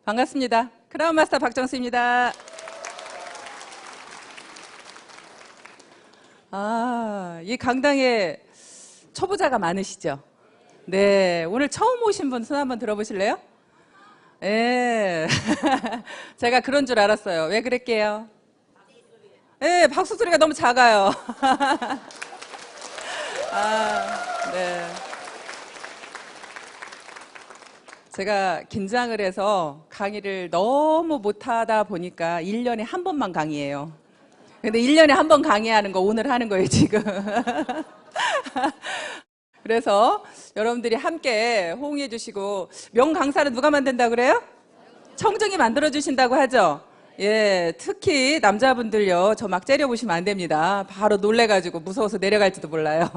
반갑습니다. 크라운 마스터 박정수입니다. 이 강당에 초보자가 많으시죠? 네, 오늘 처음 오신 분 손 한번 들어보실래요? 네, 제가 그런 줄 알았어요. 왜 그랬게요? 네, 박수 소리가 너무 작아요. 네. 제가 긴장을 해서 강의를 너무 못하다 보니까 1년에 한 번만 강의해요. 근데 1년에 한 번 강의하는 거 오늘 하는 거예요, 지금. 그래서 여러분들이 함께 호응해 주시고, 명강사는 누가 만든다고 그래요? 청정이 만들어 주신다고 하죠? 예, 특히 남자분들요, 저 막 째려보시면 안 됩니다. 바로 놀래가지고 무서워서 내려갈지도 몰라요.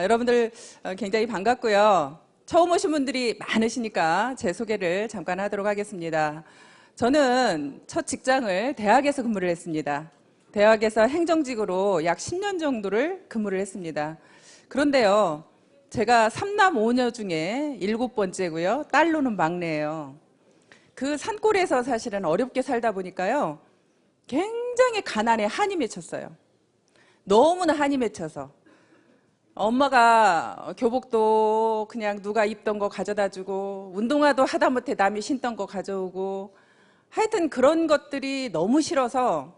여러분들 굉장히 반갑고요. 처음 오신 분들이 많으시니까 제 소개를 잠깐 하도록 하겠습니다. 저는 첫 직장을 대학에서 근무를 했습니다. 대학에서 행정직으로 약 10년 정도를 근무를 했습니다. 그런데요, 제가 3남 5녀 중에 7번째고요. 딸로는 막내예요. 그 산골에서 사실은 어렵게 살다 보니까요, 굉장히 가난에 한이 맺혔어요. 너무나 한이 맺혀서. 엄마가 교복도 그냥 누가 입던 거 가져다 주고, 운동화도 하다못해 남이 신던 거 가져오고, 하여튼 그런 것들이 너무 싫어서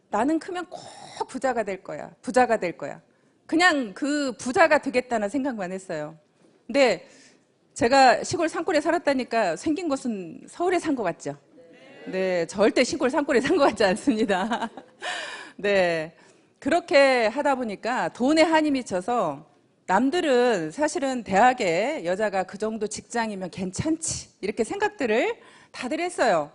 나는 크면 꼭 부자가 될 거야. 부자가 될 거야. 그냥 그 부자가 되겠다는 생각만 했어요. 근데 제가 시골 산골에 살았다니까 생긴 곳은 서울에 산 것 같죠? 네, 절대 시골 산골에 산 것 같지 않습니다. 네. 그렇게 하다 보니까 돈에 한이 미쳐서 남들은 사실은 대학에 여자가 그 정도 직장이면 괜찮지 이렇게 생각들을 다들 했어요.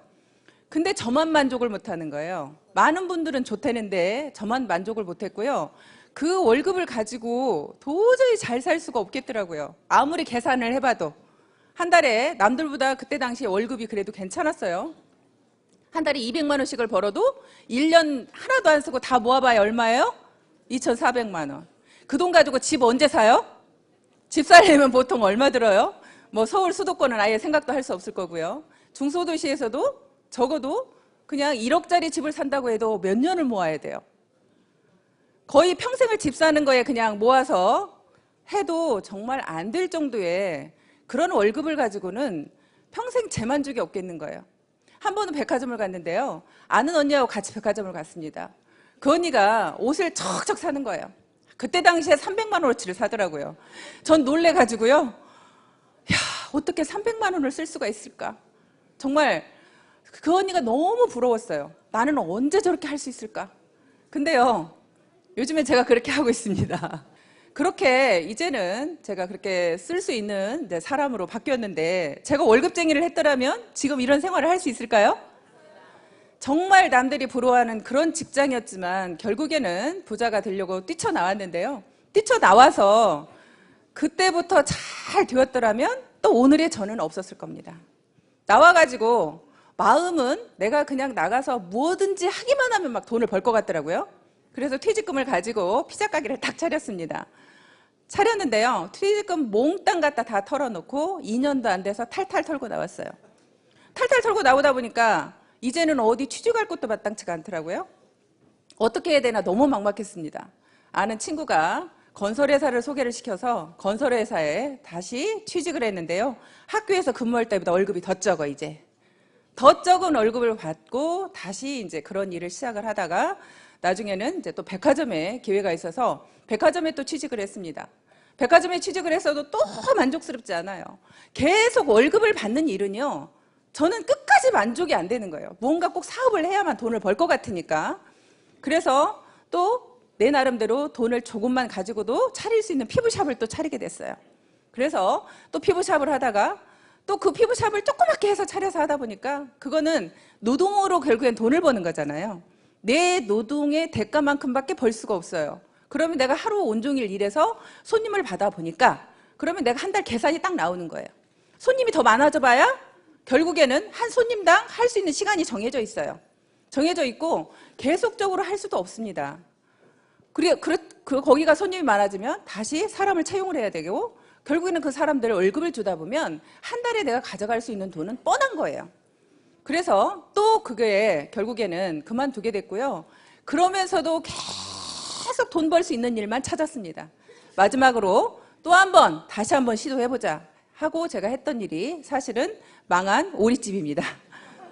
근데 저만 만족을 못하는 거예요. 많은 분들은 좋다는데 저만 만족을 못했고요. 그 월급을 가지고 도저히 잘 살 수가 없겠더라고요. 아무리 계산을 해봐도 한 달에 남들보다 그때 당시에 월급이 그래도 괜찮았어요. 한 달에 200만 원씩을 벌어도 1년 하나도 안 쓰고 다 모아봐야 얼마예요? 2,400만 원. 그 돈 가지고 집 언제 사요? 집 살려면 보통 얼마 들어요? 뭐 서울 수도권은 아예 생각도 할 수 없을 거고요. 중소도시에서도 적어도 그냥 1억짜리 집을 산다고 해도 몇 년을 모아야 돼요. 거의 평생을 집 사는 거에 그냥 모아서 해도 정말 안 될 정도의 그런 월급을 가지고는 평생 재만족이 없겠는 거예요. 한 번은 백화점을 갔는데요. 아는 언니하고 같이 백화점을 갔습니다. 그 언니가 옷을 척척 사는 거예요. 그때 당시에 300만 원어치를 사더라고요. 전 놀래가지고요. 야, 어떻게 300만 원을 쓸 수가 있을까? 정말 그 언니가 너무 부러웠어요. 나는 언제 저렇게 할 수 있을까? 근데요, 요즘에 제가 그렇게 하고 있습니다. 그렇게 이제는 제가 그렇게 쓸 수 있는 사람으로 바뀌었는데, 제가 월급쟁이를 했더라면 지금 이런 생활을 할 수 있을까요? 정말 남들이 부러워하는 그런 직장이었지만 결국에는 부자가 되려고 뛰쳐나왔는데요. 뛰쳐나와서 그때부터 잘 되었더라면 또 오늘의 저는 없었을 겁니다. 나와가지고 마음은 내가 그냥 나가서 뭐든지 하기만 하면 막 돈을 벌 것 같더라고요. 그래서 퇴직금을 가지고 피자 가게를 딱 차렸습니다. 차렸는데요, 퇴직금 몽땅 갖다 다 털어놓고 2년도 안 돼서 탈탈 털고 나왔어요. 탈탈 털고 나오다 보니까 이제는 어디 취직할 것도 마땅치가 않더라고요. 어떻게 해야 되나 너무 막막했습니다. 아는 친구가 건설회사를 소개를 시켜서 건설회사에 다시 취직을 했는데요. 학교에서 근무할 때보다 월급이 더 적어, 이제. 더 적은 월급을 받고 다시 이제 그런 일을 시작을 하다가 나중에는 이제 또 백화점에 기회가 있어서 백화점에 또 취직을 했습니다. 백화점에 취직을 했어도 또 만족스럽지 않아요. 계속 월급을 받는 일은요, 저는 끝까지 만족이 안 되는 거예요. 뭔가 꼭 사업을 해야만 돈을 벌 것 같으니까. 그래서 또 내 나름대로 돈을 조금만 가지고도 차릴 수 있는 피부샵을 또 차리게 됐어요. 그래서 또 피부샵을 하다가 또 그 피부샵을 조그맣게 해서 차려서 하다 보니까 그거는 노동으로 결국엔 돈을 버는 거잖아요. 내 노동의 대가만큼밖에 벌 수가 없어요. 그러면 내가 하루 온종일 일해서 손님을 받아보니까 그러면 내가 한 달 계산이 딱 나오는 거예요. 손님이 더 많아져 봐야 결국에는 한 손님당 할 수 있는 시간이 정해져 있어요. 정해져 있고 계속적으로 할 수도 없습니다. 거기가 손님이 많아지면 다시 사람을 채용을 해야 되고, 결국에는 그 사람들 월급을 주다 보면 한 달에 내가 가져갈 수 있는 돈은 뻔한 거예요. 그래서 또 그게 결국에는 그만두게 됐고요. 그러면서도 계속 돈 벌 수 있는 일만 찾았습니다. 마지막으로 또 한 번 다시 한번 시도해보자 하고 제가 했던 일이 사실은 망한 오리집입니다.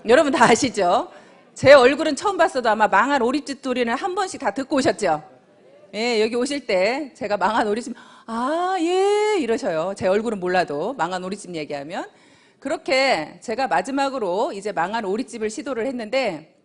여러분 다 아시죠? 제 얼굴은 처음 봤어도 아마 망한 오리집 소리는 한 번씩 다 듣고 오셨죠? 예, 여기 오실 때 제가 망한 오리집, 아, 예, 이러셔요. 제 얼굴은 몰라도 망한 오리집 얘기하면. 그렇게 제가 마지막으로 이제 망한 오리집을 시도를 했는데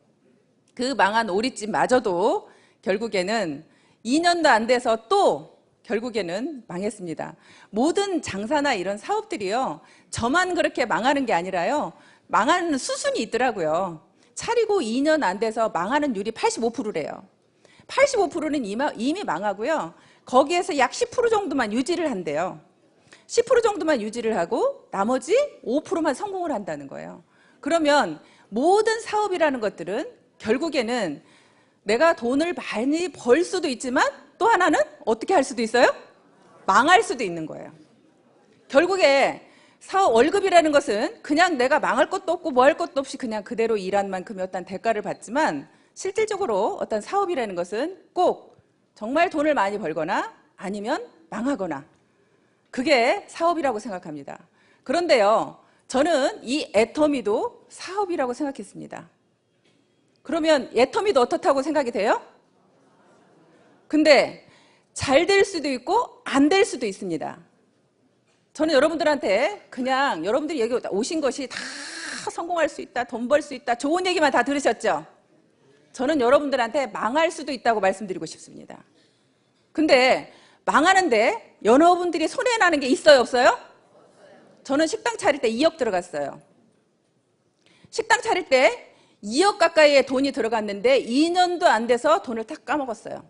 그 망한 오리집마저도 결국에는 2년도 안 돼서 또 결국에는 망했습니다. 모든 장사나 이런 사업들이요, 저만 그렇게 망하는 게 아니라요, 망하는 수순이 있더라고요. 차리고 2년 안 돼서 망하는 율이 85%래요. 85%는 이미 망하고요. 거기에서 약 10% 정도만 유지를 한대요. 10% 정도만 유지를 하고 나머지 5%만 성공을 한다는 거예요. 그러면 모든 사업이라는 것들은 결국에는 내가 돈을 많이 벌 수도 있지만 또 하나는 어떻게 할 수도 있어요? 망할 수도 있는 거예요. 결국에 사업 월급이라는 것은 그냥 내가 망할 것도 없고 뭐 할 것도 없이 그냥 그대로 일한 만큼의 어떤 대가를 받지만 실질적으로 어떤 사업이라는 것은 꼭 정말 돈을 많이 벌거나 아니면 망하거나 그게 사업이라고 생각합니다. 그런데요, 저는 이 애터미도 사업이라고 생각했습니다. 그러면 애터미도 어떻다고 생각이 돼요? 근데 잘 될 수도 있고 안 될 수도 있습니다. 저는 여러분들한테 그냥 여러분들이 여기 오신 것이 다 성공할 수 있다, 돈 벌 수 있다, 좋은 얘기만 다 들으셨죠? 저는 여러분들한테 망할 수도 있다고 말씀드리고 싶습니다. 근데 망하는데 여러분들이 손해나는 게 있어요, 없어요? 저는 식당 차릴 때 2억 들어갔어요. 식당 차릴 때 2억 가까이의 돈이 들어갔는데 2년도 안 돼서 돈을 다 까먹었어요.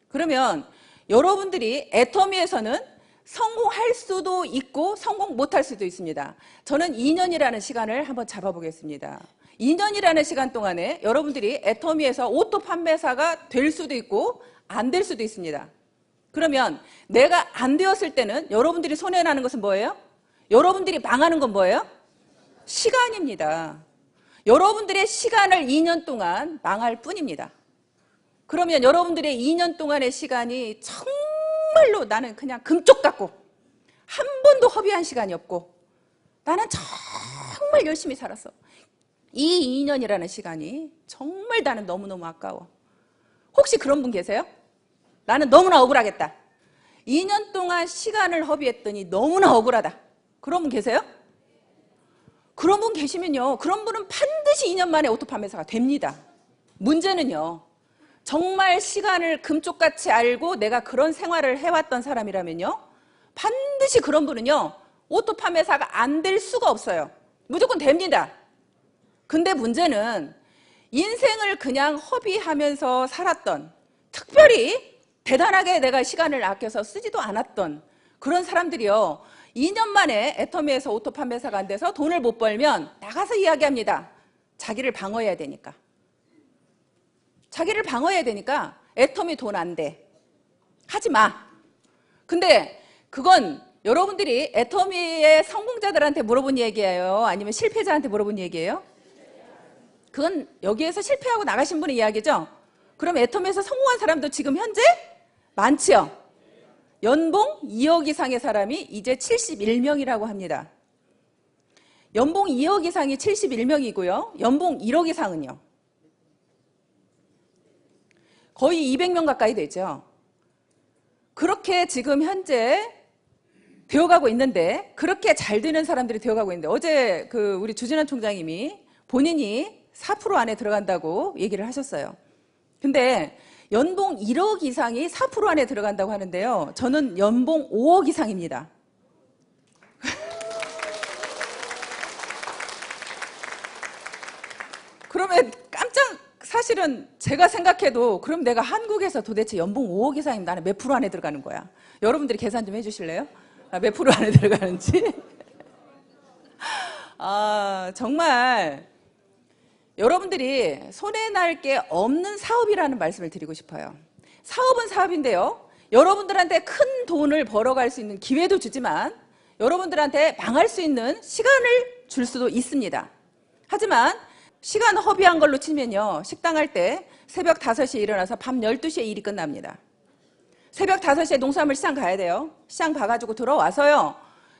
그러면 여러분들이 애터미에서는 성공할 수도 있고 성공 못할 수도 있습니다. 저는 2년이라는 시간을 한번 잡아보겠습니다. 2년이라는 시간 동안에 여러분들이 애터미에서 오토 판매사가 될 수도 있고 안 될 수도 있습니다. 그러면 내가 안 되었을 때는 여러분들이 손해나는 것은 뭐예요? 여러분들이 망하는 건 뭐예요? 시간입니다. 여러분들의 시간을 2년 동안 망할 뿐입니다. 그러면 여러분들의 2년 동안의 시간이 정말로 나는 그냥 금쪽 같고 한 번도 허비한 시간이 없고 나는 정말 열심히 살았어. 이 2년이라는 시간이 정말 나는 너무너무 아까워. 혹시 그런 분 계세요? 나는 너무나 억울하겠다. 2년 동안 시간을 허비했더니 너무나 억울하다. 그런 분 계세요? 그런 분 계시면요, 그런 분은 반드시 2년 만에 오토 판매사가 됩니다. 문제는요, 정말 시간을 금쪽같이 알고 내가 그런 생활을 해왔던 사람이라면요, 반드시 그런 분은요, 오토 판매사가 안 될 수가 없어요. 무조건 됩니다. 근데 문제는 인생을 그냥 허비하면서 살았던, 특별히 대단하게 내가 시간을 아껴서 쓰지도 않았던 그런 사람들이요, 2년 만에 애터미에서 오토 판매사가 안 돼서 돈을 못 벌면 나가서 이야기합니다. 자기를 방어해야 되니까. 자기를 방어해야 되니까 애터미 돈 안 돼. 하지 마. 근데 그건 여러분들이 애터미의 성공자들한테 물어본 얘기예요? 아니면 실패자한테 물어본 얘기예요? 그건 여기에서 실패하고 나가신 분의 이야기죠? 그럼 애터미에서 성공한 사람도 지금 현재 많지요? 연봉 2억 이상의 사람이 이제 71명이라고 합니다. 연봉 2억 이상이 71명이고요. 연봉 1억 이상은요? 거의 200명 가까이 되죠. 그렇게 지금 현재 되어가고 있는데, 그렇게 잘 되는 사람들이 되어가고 있는데, 어제 우리 주진환 총장님이 본인이 4% 안에 들어간다고 얘기를 하셨어요. 근데 연봉 1억 이상이 4% 안에 들어간다고 하는데요. 저는 연봉 5억 이상입니다. 그러면 사실은 제가 생각해도 그럼 내가 한국에서 도대체 연봉 5억 이상이면 나는 몇 프로 안에 들어가는 거야? 여러분들이 계산 좀 해주실래요? 몇 프로 안에 들어가는지? 정말 여러분들이 손해날 게 없는 사업이라는 말씀을 드리고 싶어요. 사업은 사업인데요, 여러분들한테 큰 돈을 벌어갈 수 있는 기회도 주지만 여러분들한테 망할 수 있는 시간을 줄 수도 있습니다. 하지만 시간 허비한 걸로 치면요, 식당 할 때 새벽 5시에 일어나서 밤 12시에 일이 끝납니다. 새벽 5시에 농수산물 시장 가야 돼요. 시장 봐가지고 들어와서요,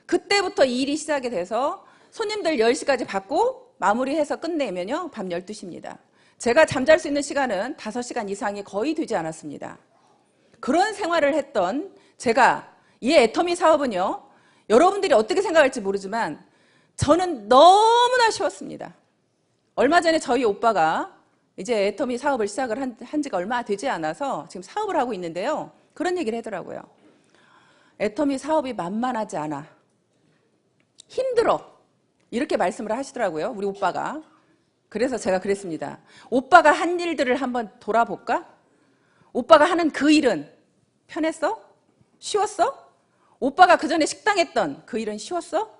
그때부터 일이 시작이 돼서 손님들 10시까지 받고 마무리해서 끝내면요 밤 12시입니다. 제가 잠잘 수 있는 시간은 5시간 이상이 거의 되지 않았습니다. 그런 생활을 했던 제가, 이 애터미 사업은요, 여러분들이 어떻게 생각할지 모르지만 저는 너무나 쉬웠습니다. 얼마 전에 저희 오빠가 이제 애터미 사업을 시작을 한 지가 얼마 되지 않아서 지금 사업을 하고 있는데요, 그런 얘기를 하더라고요. 애터미 사업이 만만하지 않아. 힘들어. 이렇게 말씀을 하시더라고요, 우리 오빠가. 그래서 제가 그랬습니다. 오빠가 한 일들을 한번 돌아볼까? 오빠가 하는 그 일은 편했어? 쉬웠어? 오빠가 그전에 식당 했던 그 일은 쉬웠어?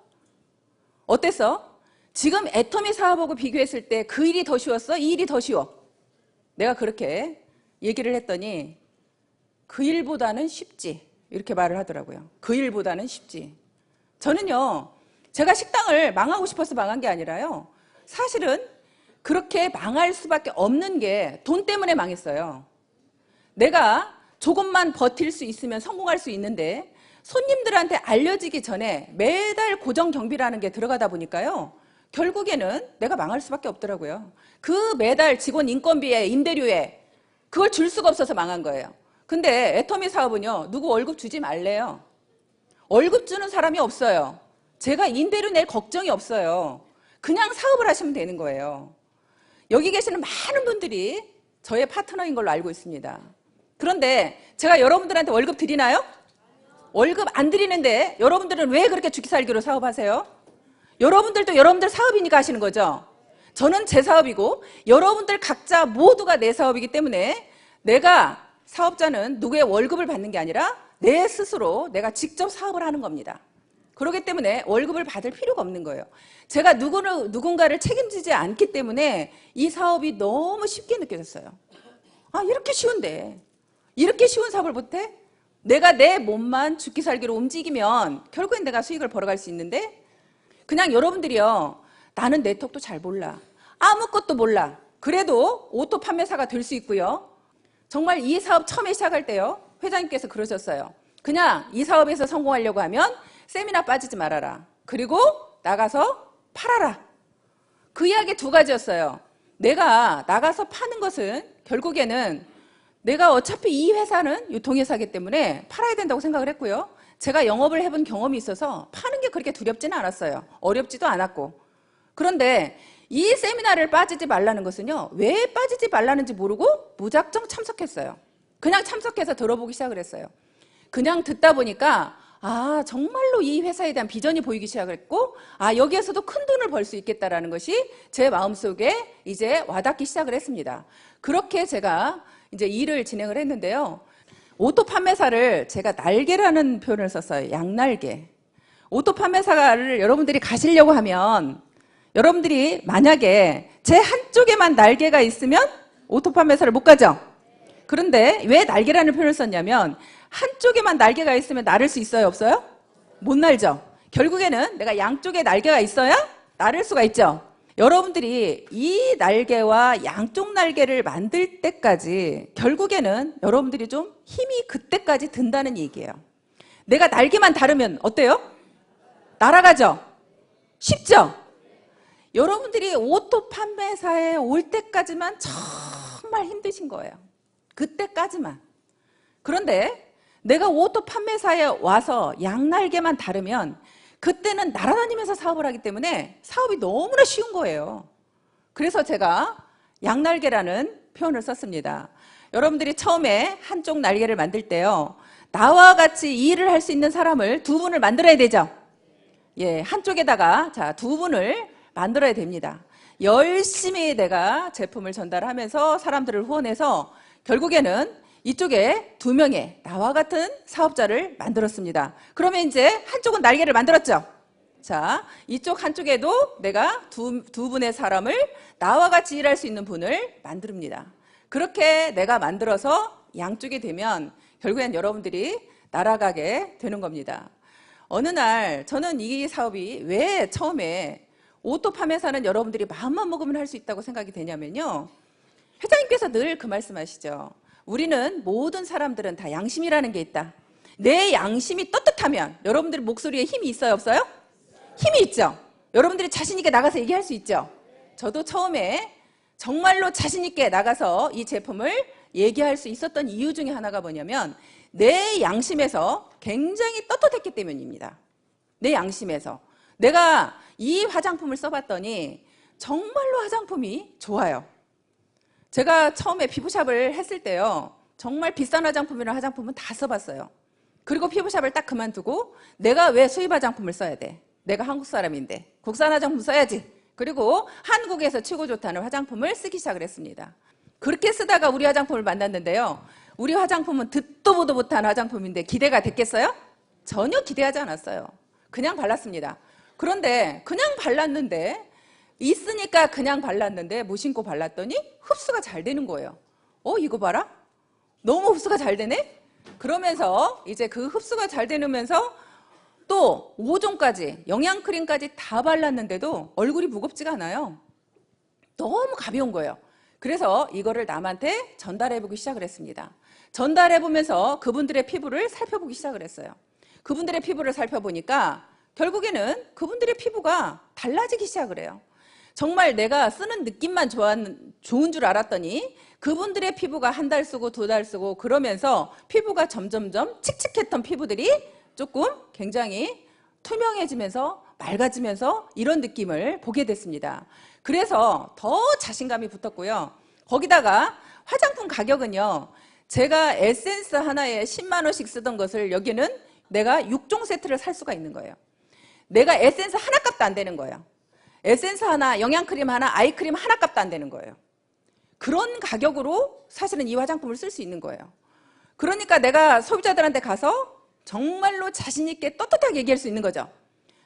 어땠어? 지금 애터미 사업하고 비교했을 때 그 일이 더 쉬웠어? 이 일이 더 쉬워? 내가 그렇게 얘기를 했더니 그 일보다는 쉽지, 이렇게 말을 하더라고요. 그 일보다는 쉽지. 저는요, 제가 식당을 망하고 싶어서 망한 게 아니라요, 사실은 그렇게 망할 수밖에 없는 게 돈 때문에 망했어요. 내가 조금만 버틸 수 있으면 성공할 수 있는데 손님들한테 알려지기 전에 매달 고정 경비라는 게 들어가다 보니까요, 결국에는 내가 망할 수밖에 없더라고요. 그 매달 직원 인건비에 임대료에 그걸 줄 수가 없어서 망한 거예요. 근데 애터미 사업은요, 누구 월급 주지 말래요. 월급 주는 사람이 없어요. 제가 임대료 낼 걱정이 없어요. 그냥 사업을 하시면 되는 거예요. 여기 계시는 많은 분들이 저의 파트너인 걸로 알고 있습니다. 그런데 제가 여러분들한테 월급 드리나요? 월급 안 드리는데 여러분들은 왜 그렇게 죽기살기로 사업하세요? 여러분들도 여러분들 사업이니까 하시는 거죠. 저는 제 사업이고 여러분들 각자 모두가 내 사업이기 때문에 내가, 사업자는 누구의 월급을 받는 게 아니라 내 스스로 내가 직접 사업을 하는 겁니다. 그렇기 때문에 월급을 받을 필요가 없는 거예요. 제가 누군가를 책임지지 않기 때문에 이 사업이 너무 쉽게 느껴졌어요. 아, 이렇게 쉬운데, 이렇게 쉬운 사업을 못해? 내가 내 몸만 죽기 살기로 움직이면 결국엔 내가 수익을 벌어갈 수 있는데, 그냥 여러분들이요, 나는 네트워크도 잘 몰라, 아무것도 몰라, 그래도 오토 판매사가 될 수 있고요. 정말 이 사업 처음에 시작할 때요, 회장님께서 그러셨어요. 그냥 이 사업에서 성공하려고 하면 세미나 빠지지 말아라. 그리고 나가서 팔아라. 그 이야기 두 가지였어요. 내가 나가서 파는 것은 결국에는 내가 어차피 이 회사는 유통회사이기 때문에 팔아야 된다고 생각을 했고요. 제가 영업을 해본 경험이 있어서 파는 게 그렇게 두렵지는 않았어요. 어렵지도 않았고. 그런데 이 세미나를 빠지지 말라는 것은요, 왜 빠지지 말라는지 모르고 무작정 참석했어요. 그냥 참석해서 들어보기 시작을 했어요. 그냥 듣다 보니까 아, 정말로 이 회사에 대한 비전이 보이기 시작했고, 아, 여기에서도 큰 돈을 벌 수 있겠다라는 것이 제 마음속에 이제 와닿기 시작을 했습니다. 그렇게 제가 이제 일을 진행을 했는데요. 오토 판매사를 제가 날개라는 표현을 썼어요. 양날개. 오토 판매사를 여러분들이 가시려고 하면, 여러분들이 만약에 제 한쪽에만 날개가 있으면 오토 판매사를 못 가죠. 그런데 왜 날개라는 표현을 썼냐면, 한쪽에만 날개가 있으면 날을 수 있어요, 없어요? 못 날죠. 결국에는 내가 양쪽에 날개가 있어야 날을 수가 있죠. 여러분들이 이 날개와 양쪽 날개를 만들 때까지 결국에는 여러분들이 좀 힘이 그때까지 든다는 얘기예요. 내가 날개만 다르면 어때요? 날아가죠? 쉽죠? 여러분들이 오토 판매사에 올 때까지만 정말 힘드신 거예요. 그때까지만. 그런데 내가 오토 판매사에 와서 양날개만 다르면 그때는 날아다니면서 사업을 하기 때문에 사업이 너무나 쉬운 거예요. 그래서 제가 양날개라는 표현을 썼습니다. 여러분들이 처음에 한쪽 날개를 만들 때요, 나와 같이 일을 할 수 있는 사람을 두 분을 만들어야 되죠. 예, 한쪽에다가 자, 두 분을 만들어야 됩니다. 열심히 내가 제품을 전달하면서 사람들을 후원해서 결국에는 이쪽에 2명의 나와 같은 사업자를 만들었습니다. 그러면 이제 한쪽은 날개를 만들었죠. 자, 이쪽 한쪽에도 내가 두 분의 사람을 나와 같이 일할 수 있는 분을 만듭니다. 그렇게 내가 만들어서 양쪽이 되면 결국엔 여러분들이 날아가게 되는 겁니다. 어느 날 저는 이 사업이 왜 처음에 오토 판매사는 여러분들이 마음만 먹으면 할 수 있다고 생각이 되냐면요. 회장님께서 늘 그 말씀하시죠. 우리는 모든 사람들은 다 양심이라는 게 있다. 내 양심이 떳떳하면 여러분들 목소리에 힘이 있어요, 없어요? 힘이 있죠. 여러분들이 자신 있게 나가서 얘기할 수 있죠. 저도 처음에 정말로 자신 있게 나가서 이 제품을 얘기할 수 있었던 이유 중에 하나가 뭐냐면 내 양심에서 굉장히 떳떳했기 때문입니다. 내 양심에서. 내가 이 화장품을 써봤더니 정말로 화장품이 좋아요. 제가 처음에 피부샵을 했을 때요. 정말 비싼 화장품이랑 화장품은 다 써봤어요. 그리고 피부샵을 딱 그만두고 내가 왜 수입 화장품을 써야 돼? 내가 한국 사람인데 국산 화장품 써야지. 그리고 한국에서 최고 좋다는 화장품을 쓰기 시작을 했습니다. 그렇게 쓰다가 우리 화장품을 만났는데요. 우리 화장품은 듣도 보도 못한 화장품인데 기대가 됐겠어요? 전혀 기대하지 않았어요. 그냥 발랐습니다. 그런데 그냥 발랐는데 있으니까 그냥 발랐는데 무심코 발랐더니 흡수가 잘 되는 거예요. 이거 봐라. 너무 흡수가 잘 되네? 그러면서 이제 그 흡수가 잘 되면서 또 5종까지 영양크림까지 다 발랐는데도 얼굴이 무겁지가 않아요. 너무 가벼운 거예요. 그래서 이거를 남한테 전달해보기 시작을 했습니다. 전달해보면서 그분들의 피부를 살펴보기 시작을 했어요. 그분들의 피부를 살펴보니까 결국에는 그분들의 피부가 달라지기 시작을 해요. 정말 내가 쓰는 느낌만 좋은 줄 알았더니 그분들의 피부가 한 달 쓰고 2달 쓰고 그러면서 피부가 점점점 칙칙했던 피부들이 조금 굉장히 투명해지면서 맑아지면서 이런 느낌을 보게 됐습니다. 그래서 더 자신감이 붙었고요. 거기다가 화장품 가격은요. 제가 에센스 하나에 10만 원씩 쓰던 것을 여기는 내가 6종 세트를 살 수가 있는 거예요. 내가 에센스 하나 값도 안 되는 거예요. 에센스 하나, 영양크림 하나, 아이크림 하나 값도 안 되는 거예요. 그런 가격으로 사실은 이 화장품을 쓸 수 있는 거예요. 그러니까 내가 소비자들한테 가서 정말로 자신 있게 떳떳하게 얘기할 수 있는 거죠.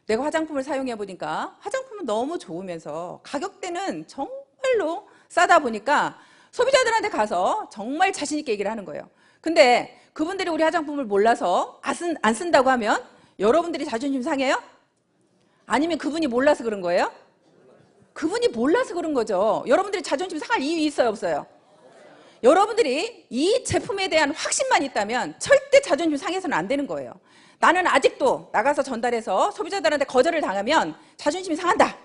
내가 화장품을 사용해 보니까 화장품은 너무 좋으면서 가격대는 정말로 싸다 보니까 소비자들한테 가서 정말 자신 있게 얘기를 하는 거예요. 근데 그분들이 우리 화장품을 몰라서 안 쓴다고 하면 여러분들이 자존심 상해요? 아니면 그분이 몰라서 그런 거예요? 그분이 몰라서 그런 거죠. 여러분들이 자존심 상할 이유 있어요, 없어요? 여러분들이 이 제품에 대한 확신만 있다면 절대 자존심 상해서는 안 되는 거예요. 나는 아직도 나가서 전달해서 소비자들한테 거절을 당하면 자존심이 상한다.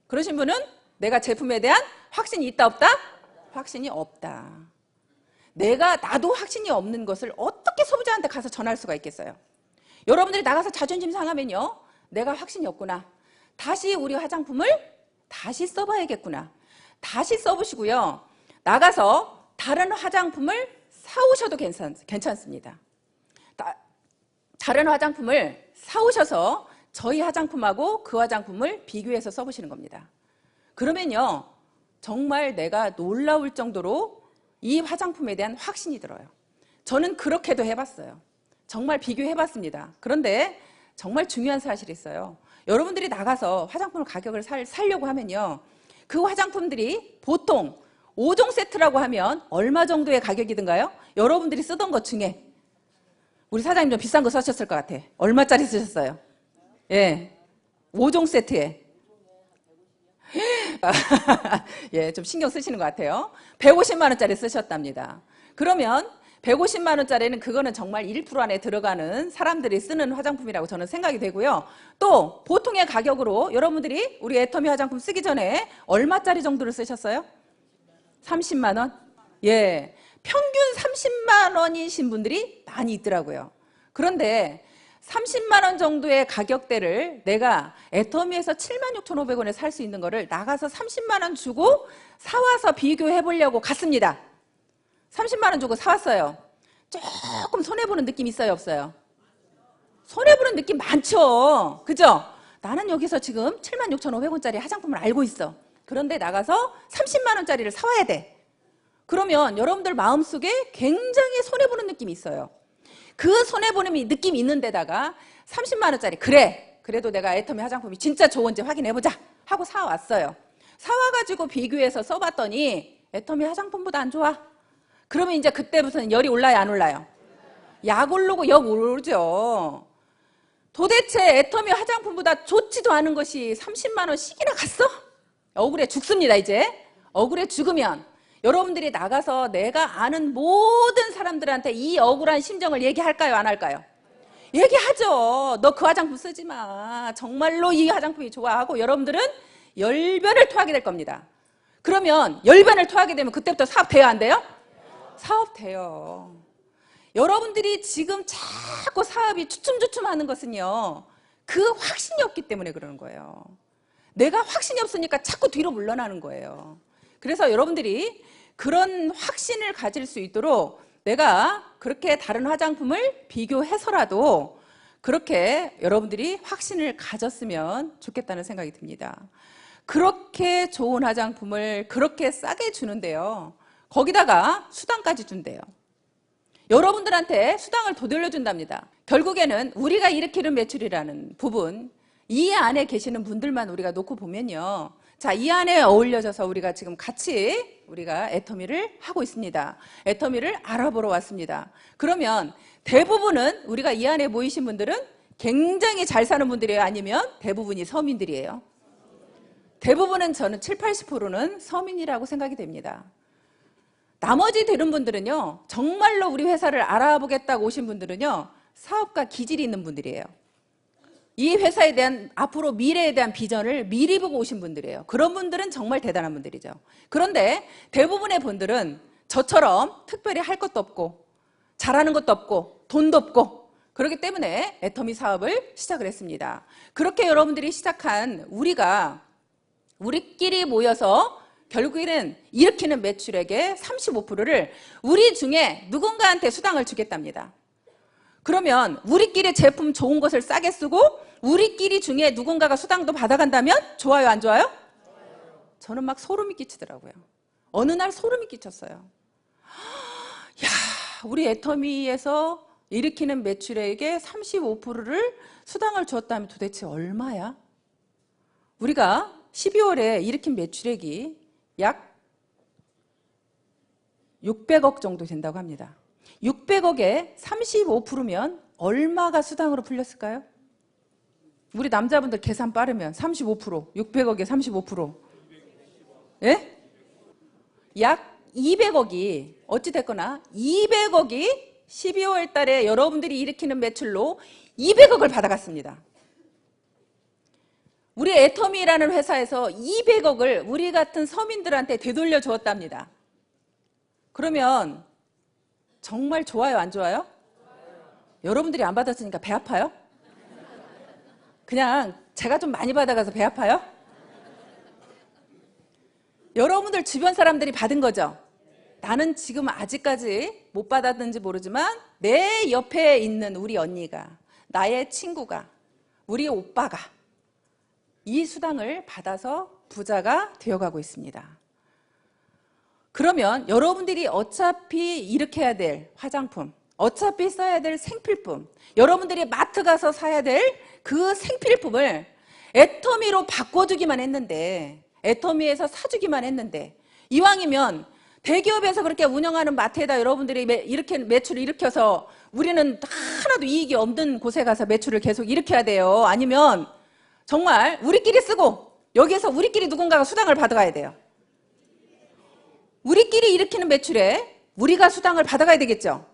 그러신 분은 내가 제품에 대한 확신이 있다, 없다? 확신이 없다. 나도 확신이 없는 것을 어떻게 소비자한테 가서 전할 수가 있겠어요? 여러분들이 나가서 자존심 상하면요. 내가 확신이 없구나. 다시 우리 화장품을 다시 써봐야겠구나. 다시 써보시고요. 나가서 다른 화장품을 사오셔도 괜찮습니다. 다른 화장품을 사오셔서 저희 화장품하고 그 화장품을 비교해서 써보시는 겁니다. 그러면요. 정말 내가 놀라울 정도로 이 화장품에 대한 확신이 들어요. 저는 그렇게도 해봤어요. 정말 비교해봤습니다. 그런데 정말 중요한 사실이 있어요. 여러분들이 나가서 화장품 가격을 살려고 하면요. 그 화장품들이 보통 5종 세트라고 하면 얼마 정도의 가격이든가요? 여러분들이 쓰던 것 중에 우리 사장님 좀 비싼 거 쓰셨을 것 같아. 얼마짜리 쓰셨어요? 예, 5종 세트에. 예, 좀 신경 쓰시는 것 같아요. 150만 원짜리 쓰셨답니다. 그러면 150만 원짜리는 그거는 정말 1% 안에 들어가는 사람들이 쓰는 화장품이라고 저는 생각이 되고요. 또 보통의 가격으로 여러분들이 우리 애터미 화장품 쓰기 전에 얼마짜리 정도를 쓰셨어요? 30만 원? 예, 평균 30만 원이신 분들이 많이 있더라고요. 그런데 30만 원 정도의 가격대를 내가 애터미에서 76,500원에 살 수 있는 거를 나가서 30만 원 주고 사와서 비교해 보려고 갔습니다. 30만 원 주고 사왔어요. 조금 손해보는 느낌 있어요, 없어요? 손해보는 느낌 많죠? 그죠? 나는 여기서 지금 76,500원짜리 화장품을 알고 있어. 그런데 나가서 30만 원짜리를 사와야 돼. 그러면 여러분들 마음속에 굉장히 손해보는 느낌이 있어요. 그 손해보는 느낌이 있는 데다가 30만 원짜리 그래도 내가 애터미 화장품이 진짜 좋은지 확인해보자 하고 사왔어요. 사와가지고 비교해서 써봤더니 애터미 화장품보다 안 좋아. 그러면 이제 그때부터는 열이 올라요, 안 올라요? 약 오르고 역 오르죠. 도대체 애터미 화장품보다 좋지도 않은 것이 30만 원씩이나 갔어? 억울해 죽습니다. 이제 억울해 죽으면 여러분들이 나가서 내가 아는 모든 사람들한테 이 억울한 심정을 얘기할까요? 안 할까요? 얘기하죠. 너 그 화장품 쓰지 마. 정말로 이 화장품이 좋아 하고 여러분들은 열변을 토하게 될 겁니다. 그러면 열변을 토하게 되면 그때부터 사업 돼요? 안 돼요? 사업 돼요. 여러분들이 지금 자꾸 사업이 주춤주춤하는 것은요, 그 확신이 없기 때문에 그러는 거예요. 내가 확신이 없으니까 자꾸 뒤로 물러나는 거예요. 그래서 여러분들이 그런 확신을 가질 수 있도록 내가 그렇게 다른 화장품을 비교해서라도 그렇게 여러분들이 확신을 가졌으면 좋겠다는 생각이 듭니다. 그렇게 좋은 화장품을 그렇게 싸게 주는데요, 거기다가 수당까지 준대요. 여러분들한테 수당을 더 돌려준답니다. 결국에는 우리가 일으키는 매출이라는 부분, 이 안에 계시는 분들만 우리가 놓고 보면요, 자, 이 안에 어울려져서 우리가 지금 같이 우리가 애터미를 하고 있습니다. 애터미를 알아보러 왔습니다. 그러면 대부분은 우리가 이 안에 모이신 분들은 굉장히 잘 사는 분들이에요? 아니면 대부분이 서민들이에요? 대부분은 저는 7, 80%는 서민이라고 생각이 됩니다. 나머지 되는 분들은요, 정말로 우리 회사를 알아보겠다고 오신 분들은요, 사업가 기질이 있는 분들이에요. 이 회사에 대한 앞으로 미래에 대한 비전을 미리 보고 오신 분들이에요. 그런 분들은 정말 대단한 분들이죠. 그런데 대부분의 분들은 저처럼 특별히 할 것도 없고 잘하는 것도 없고 돈도 없고 그렇기 때문에 애터미 사업을 시작을 했습니다. 그렇게 여러분들이 시작한 우리끼리 모여서 결국에는 일으키는 매출액의 35%를 우리 중에 누군가한테 수당을 주겠답니다. 그러면 우리끼리 제품 좋은 것을 싸게 쓰고 우리끼리 중에 누군가가 수당도 받아간다면 좋아요, 안 좋아요? 저는 막 소름이 끼치더라고요. 어느 날 소름이 끼쳤어요. 야, 우리 애터미에서 일으키는 매출액의 35%를 수당을 주었다면 도대체 얼마야? 우리가 12월에 일으킨 매출액이 약 600억 정도 된다고 합니다. 600억에 35%면 얼마가 수당으로 풀렸을까요? 우리 남자분들 계산 빠르면 35%, 600억에 35%. 예? 약 200억이 어찌됐거나 200억이 12월 달에 여러분들이 일으키는 매출로 200억을 받아갔습니다. 우리 애터미라는 회사에서 200억을 우리 같은 서민들한테 되돌려 주었답니다. 그러면 정말 좋아요, 안 좋아요? 여러분들이 안 받았으니까 배 아파요? 그냥 제가 좀 많이 받아가서 배 아파요? 여러분들 주변 사람들이 받은 거죠? 나는 지금 아직까지 못 받았는지 모르지만 내 옆에 있는 우리 언니가, 나의 친구가, 우리 오빠가 이 수당을 받아서 부자가 되어가고 있습니다. 그러면 여러분들이 어차피 일으켜야 될 화장품, 어차피 써야 될 생필품, 여러분들이 마트 가서 사야 될 그 생필품을 애터미로 바꿔주기만 했는데, 애터미에서 사주기만 했는데, 이왕이면 대기업에서 그렇게 운영하는 마트에다 여러분들이 이렇게 매출을 일으켜서 우리는 하나도 이익이 없는 곳에 가서 매출을 계속 일으켜야 돼요. 아니면 정말 우리끼리 쓰고 여기에서 우리끼리 누군가가 수당을 받아가야 돼요. 우리끼리 일으키는 매출에 우리가 수당을 받아가야 되겠죠.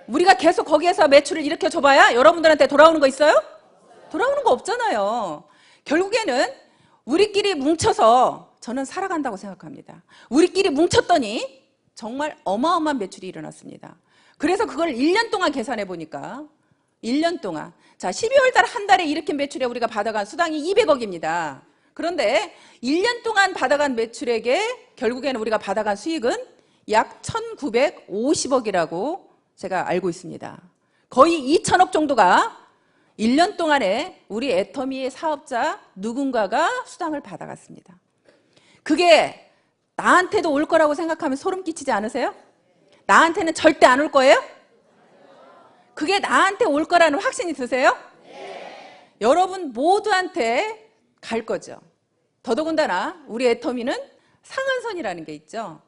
우리가 계속 거기에서 매출을 일으켜줘봐야 여러분들한테 돌아오는 거 있어요? 돌아오는 거 없잖아요. 결국에는 우리끼리 뭉쳐서 저는 살아간다고 생각합니다. 우리끼리 뭉쳤더니 정말 어마어마한 매출이 일어났습니다. 그래서 그걸 1년 동안 계산해 보니까 1년 동안, 자, 12월 달 한 달에 일으킨 매출에 우리가 받아간 수당이 200억입니다. 그런데 1년 동안 받아간 매출액에 결국에는 우리가 받아간 수익은 약 1950억이라고 제가 알고 있습니다. 거의 2천억 정도가 1년 동안에 우리 애터미의 사업자 누군가가 수당을 받아갔습니다. 그게 나한테도 올 거라고 생각하면 소름 끼치지 않으세요? 나한테는 절대 안 올 거예요? 그게 나한테 올 거라는 확신이 드세요? 네. 여러분 모두한테 갈 거죠. 더더군다나 우리 애터미는 상한선이라는 게 있죠.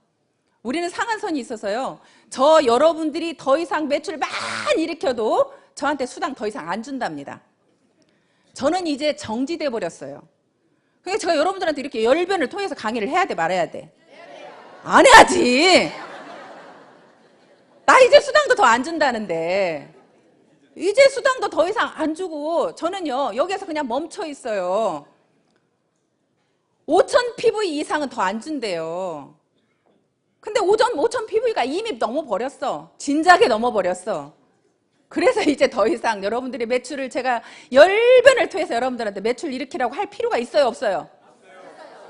우리는 상한선이 있어서요. 저 여러분들이 더 이상 매출 많이 일으켜도 저한테 수당 더 이상 안 준답니다. 저는 이제 정지돼 버렸어요. 그러니까 제가 여러분들한테 이렇게 열변을 통해서 강의를 해야 돼, 말아야 돼? 안 해야지. 나 이제 수당도 더 안 준다는데. 이제 수당도 더 이상 안 주고 저는요 여기에서 그냥 멈춰 있어요. 5,000 PV 이상은 더 안 준대요. 근데 5,000 PV가 이미 넘어버렸어. 진작에 넘어버렸어. 그래서 이제 더 이상 여러분들이 매출을 제가 열변을 통해서 여러분들한테 매출 일으키라고 할 필요가 있어요, 없어요?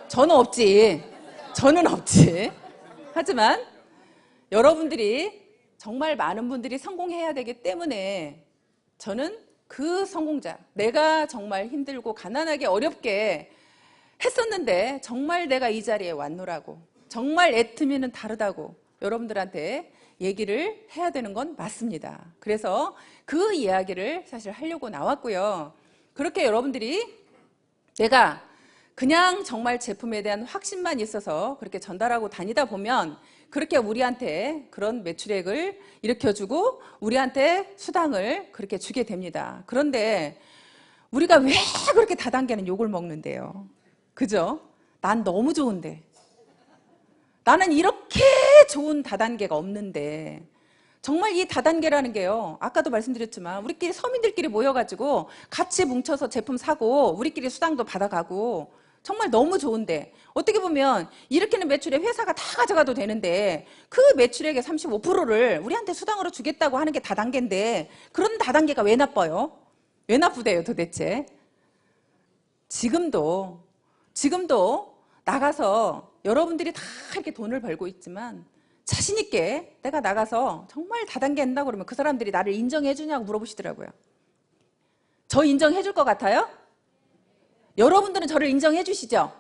저는 없지. 저는 없지. 하지만 여러분들이 정말 많은 분들이 성공해야 되기 때문에 저는 그 성공자, 내가 정말 힘들고 가난하게 어렵게 했었는데 정말 내가 이 자리에 왔노라고, 정말 애터미는 다르다고 여러분들한테 얘기를 해야 되는 건 맞습니다. 그래서 그 이야기를 사실 하려고 나왔고요. 그렇게 여러분들이 내가 그냥 정말 제품에 대한 확신만 있어서 그렇게 전달하고 다니다 보면 그렇게 우리한테 그런 매출액을 일으켜주고 우리한테 수당을 그렇게 주게 됩니다. 그런데 우리가 왜 그렇게 다단계는 욕을 먹는데요? 그죠? 난 너무 좋은데. 나는 이렇게 좋은 다단계가 없는데. 정말 이 다단계라는 게요, 아까도 말씀드렸지만 우리끼리 서민들끼리 모여가지고 같이 뭉쳐서 제품 사고 우리끼리 수당도 받아가고 정말 너무 좋은데, 어떻게 보면 일으키는 매출에 회사가 다 가져가도 되는데 그 매출액의 35%를 우리한테 수당으로 주겠다고 하는 게 다단계인데, 그런 다단계가 왜 나빠요? 왜 나쁘대요 도대체? 지금도 나가서 여러분들이 다 이렇게 돈을 벌고 있지만 자신 있게 내가 나가서 정말 다단계 한다고 그러면 그 사람들이 나를 인정해 주냐고 물어보시더라고요. 저 인정해 줄 것 같아요? 여러분들은 저를 인정해 주시죠?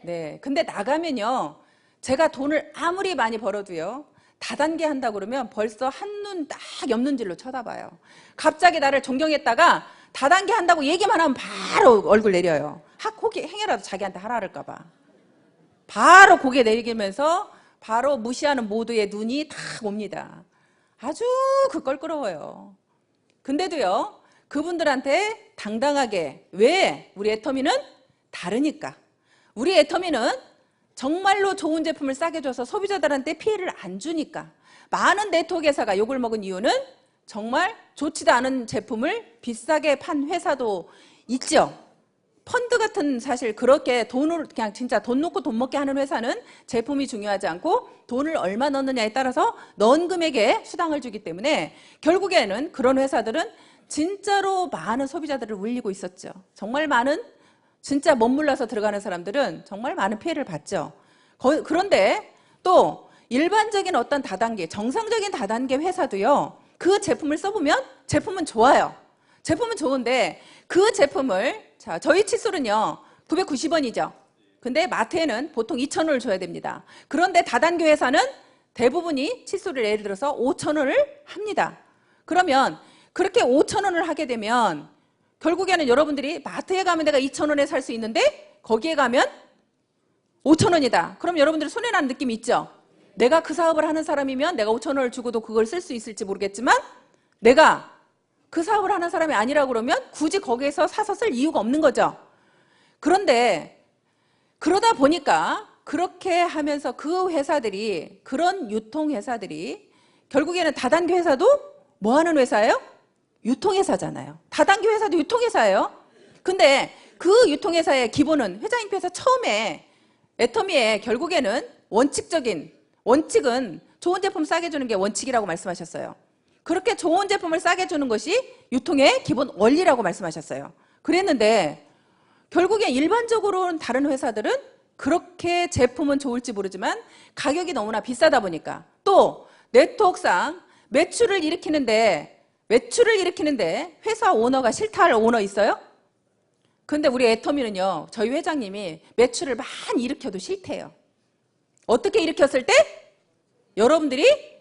네. 근데 나가면요, 제가 돈을 아무리 많이 벌어도요, 다단계 한다고 그러면 벌써 한눈 딱 옆눈질로 쳐다봐요. 갑자기 나를 존경했다가 다단계 한다고 얘기만 하면 바로 얼굴 내려요. 혹시 행여라도 자기한테 하라 그럴까 봐. 바로 고개 내리면서 바로 무시하는 모두의 눈이 다 옵니다. 아주 껄끄러워요. 근데도요, 그분들한테 당당하게, 왜? 우리 애터미는 다르니까. 우리 애터미는 정말로 좋은 제품을 싸게 줘서 소비자들한테 피해를 안 주니까. 많은 네트워크 회사가 욕을 먹은 이유는 정말 좋지도 않은 제품을 비싸게 판 회사도 있죠. 펀드 같은, 사실 그렇게 돈을 그냥 진짜 돈 놓고 돈 먹게 하는 회사는 제품이 중요하지 않고 돈을 얼마 넣느냐에 따라서 넣은 금액에 수당을 주기 때문에 결국에는 그런 회사들은 진짜로 많은 소비자들을 울리고 있었죠. 정말 많은, 진짜 멋물러서 들어가는 사람들은 정말 많은 피해를 봤죠. 그런데 또 일반적인 어떤 다단계, 정상적인 다단계 회사도요, 그 제품을 써보면 제품은 좋아요. 제품은 좋은데 그 제품을, 자, 저희 칫솔은요 990원이죠. 근데 마트에는 보통 2,000원을 줘야 됩니다. 그런데 다단계 회사는 대부분이 칫솔을 예를 들어서 5,000원을 합니다. 그러면 그렇게 5,000원을 하게 되면 결국에는 여러분들이 마트에 가면 내가 2,000원에 살 수 있는데 거기에 가면 5,000원이다. 그럼 여러분들이 손해나는 느낌이 있죠? 내가 그 사업을 하는 사람이면 내가 5,000원을 주고도 그걸 쓸 수 있을지 모르겠지만 내가 그 사업을 하는 사람이 아니라고 그러면 굳이 거기에서 사서 쓸 이유가 없는 거죠. 그런데 그러다 보니까 그렇게 하면서 그 회사들이, 그런 유통회사들이 결국에는 다단계 회사도 뭐 하는 회사예요? 유통회사잖아요. 다단계 회사도 유통회사예요. 근데 그 유통회사의 기본은, 회장님께서 처음에 애터미의 결국에는 원칙은 좋은 제품 싸게 주는 게 원칙이라고 말씀하셨어요. 그렇게 좋은 제품을 싸게 주는 것이 유통의 기본 원리라고 말씀하셨어요. 그랬는데 결국에 일반적으로는 다른 회사들은 그렇게 제품은 좋을지 모르지만 가격이 너무나 비싸다 보니까, 또 네트워크상 매출을 일으키는데 회사 오너가 싫다 할 오너 있어요? 근데 우리 애터미는요, 저희 회장님이 매출을 많이 일으켜도 싫대요. 어떻게 일으켰을 때? 여러분들이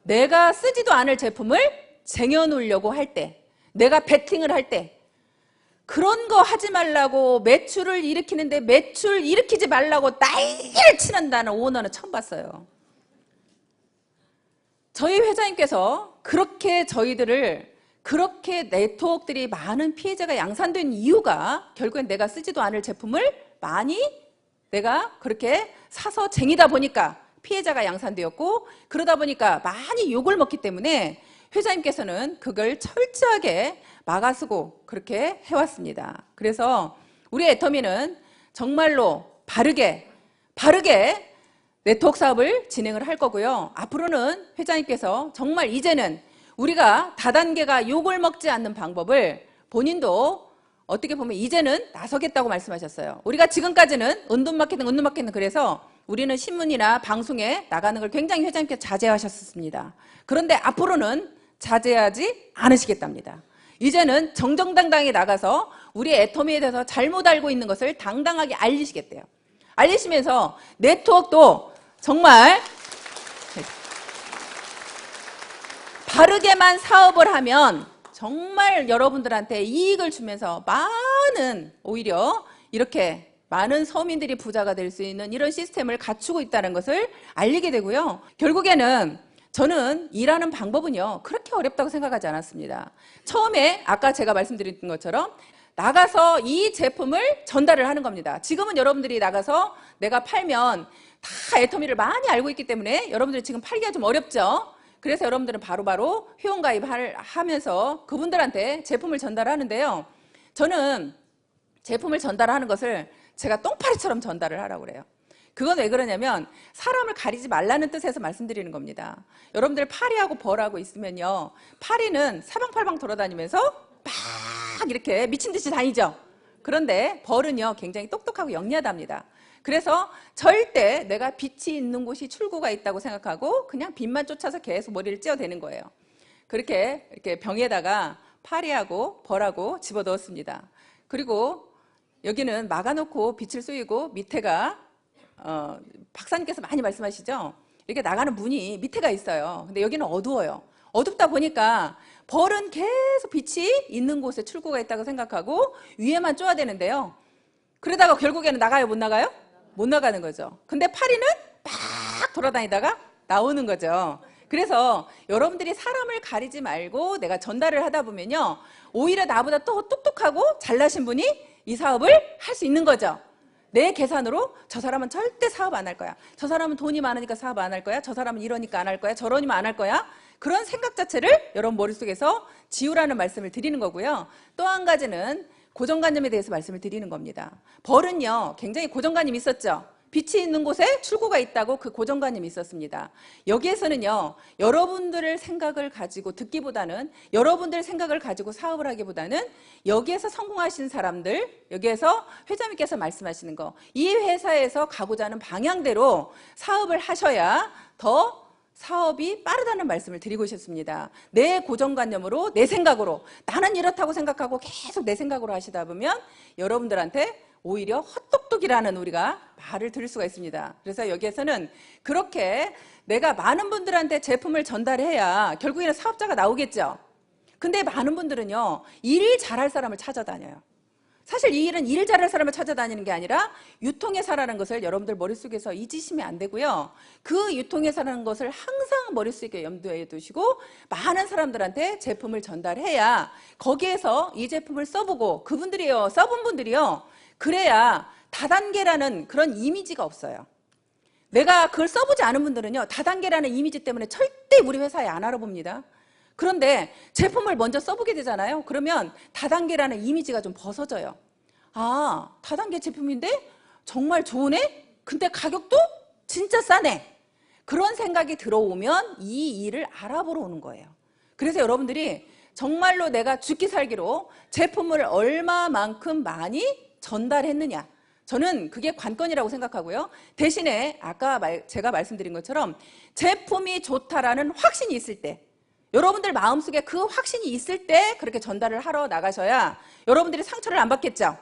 내가 쓰지도 않을 제품을 쟁여놓으려고 할 때, 내가 베팅을 할 때, 그런 거 하지 말라고, 매출을 일으키는데 매출 일으키지 말라고 난리를 치는다는 오너는 처음 봤어요. 저희 회장님께서 그렇게 저희들을 그렇게 네트워크들이 많은 피해자가 양산된 이유가 결국엔 내가 쓰지도 않을 제품을 많이 내가 그렇게 사서 쟁이다 보니까 피해자가 양산되었고, 그러다 보니까 많이 욕을 먹기 때문에 회장님께서는 그걸 철저하게 막아쓰고 그렇게 해왔습니다. 그래서 우리 애터미는 정말로 바르게 네트워크 사업을 진행을 할 거고요. 앞으로는 회장님께서 정말 이제는 우리가 다단계가 욕을 먹지 않는 방법을 본인도 어떻게 보면 이제는 나서겠다고 말씀하셨어요. 우리가 지금까지는 은둔마케팅 그래서 우리는 신문이나 방송에 나가는 걸 굉장히 회장님께서 자제하셨습니다. 그런데 앞으로는 자제하지 않으시겠답니다. 이제는 정정당당히 나가서 우리 애터미에 대해서 잘못 알고 있는 것을 당당하게 알리시겠대요. 알리시면서 네트워크도 정말 바르게만 사업을 하면 정말 여러분들한테 이익을 주면서 많은, 오히려 이렇게 많은 서민들이 부자가 될 수 있는 이런 시스템을 갖추고 있다는 것을 알리게 되고요. 결국에는 저는 일하는 방법은요, 그렇게 어렵다고 생각하지 않았습니다. 처음에 아까 제가 말씀드린 것처럼 나가서 이 제품을 전달을 하는 겁니다. 지금은 여러분들이 나가서 내가 팔면 다 애터미를 많이 알고 있기 때문에 여러분들이 지금 팔기가 좀 어렵죠. 그래서 여러분들은 바로바로 회원가입하면서 그분들한테 제품을 전달하는데요. 저는 제품을 전달하는 것을 제가 똥파리처럼 전달을 하라고 그래요. 그건 왜 그러냐면 사람을 가리지 말라는 뜻에서 말씀드리는 겁니다. 여러분들 파리하고 벌하고 있으면요, 파리는 사방팔방 돌아다니면서 막 이렇게 미친 듯이 다니죠. 그런데 벌은요 굉장히 똑똑하고 영리하답니다. 그래서 절대 내가 빛이 있는 곳이 출구가 있다고 생각하고 그냥 빛만 쫓아서 계속 머리를 찧어대는 거예요. 그렇게 이렇게 병에다가 파리하고 벌하고 집어넣었습니다. 그리고 여기는 막아놓고 빛을 쏘이고 밑에가 박사님께서 많이 말씀하시죠. 이렇게 나가는 문이 밑에가 있어요. 근데 여기는 어두워요. 어둡다 보니까 벌은 계속 빛이 있는 곳에 출구가 있다고 생각하고 위에만 쪼야 되는데요. 그러다가 결국에는 나가요, 못 나가요? 못 나가는 거죠. 근데 파리는 막 돌아다니다가 나오는 거죠. 그래서 여러분들이 사람을 가리지 말고 내가 전달을 하다 보면요, 오히려 나보다 또 똑똑하고 잘나신 분이 이 사업을 할 수 있는 거죠. 내 계산으로 저 사람은 절대 사업 안 할 거야. 저 사람은 돈이 많으니까 사업 안 할 거야. 저 사람은 이러니까 안 할 거야. 저러니까 안 할 거야. 그런 생각 자체를 여러분 머릿속에서 지우라는 말씀을 드리는 거고요. 또 한 가지는 고정관념에 대해서 말씀을 드리는 겁니다. 벌은요 굉장히 고정관념이 있었죠. 빛이 있는 곳에 출구가 있다고 그 고정관념이 있었습니다. 여기에서는요 여러분들의 생각을 가지고 듣기보다는, 여러분들의 생각을 가지고 사업을 하기보다는 여기에서 성공하신 사람들, 여기에서 회장님께서 말씀하시는 거, 이 회사에서 가고자 하는 방향대로 사업을 하셔야 더 사업이 빠르다는 말씀을 드리고 싶습니다. 내 고정관념으로, 내 생각으로, 나는 이렇다고 생각하고 계속 내 생각으로 하시다 보면 여러분들한테 오히려 헛똑똑이라는 우리가 말을 들을 수가 있습니다. 그래서 여기에서는 그렇게 내가 많은 분들한테 제품을 전달해야 결국에는 사업자가 나오겠죠. 근데 많은 분들은요 일 잘할 사람을 찾아다녀요. 사실 이 일은 일 잘할 사람을 찾아다니는 게 아니라 유통회사라는 것을 여러분들 머릿속에서 잊으시면 안 되고요. 그 유통회사라는 것을 항상 머릿속에 염두에 두시고 많은 사람들한테 제품을 전달해야 거기에서 이 제품을 써보고 그분들이요, 써본 분들이요, 그래야 다단계라는 그런 이미지가 없어요. 내가 그걸 써보지 않은 분들은요 다단계라는 이미지 때문에 절대 우리 회사에 안 알아봅니다. 그런데 제품을 먼저 써보게 되잖아요. 그러면 다단계라는 이미지가 좀 벗어져요. 아, 다단계 제품인데 정말 좋으네? 근데 가격도 진짜 싸네. 그런 생각이 들어오면 이 일을 알아보러 오는 거예요. 그래서 여러분들이 정말로 내가 죽기 살기로 제품을 얼마만큼 많이 전달했느냐, 저는 그게 관건이라고 생각하고요. 대신에 아까 제가 말씀드린 것처럼 제품이 좋다라는 확신이 있을 때, 여러분들 마음속에 그 확신이 있을 때 그렇게 전달을 하러 나가셔야 여러분들이 상처를 안 받겠죠.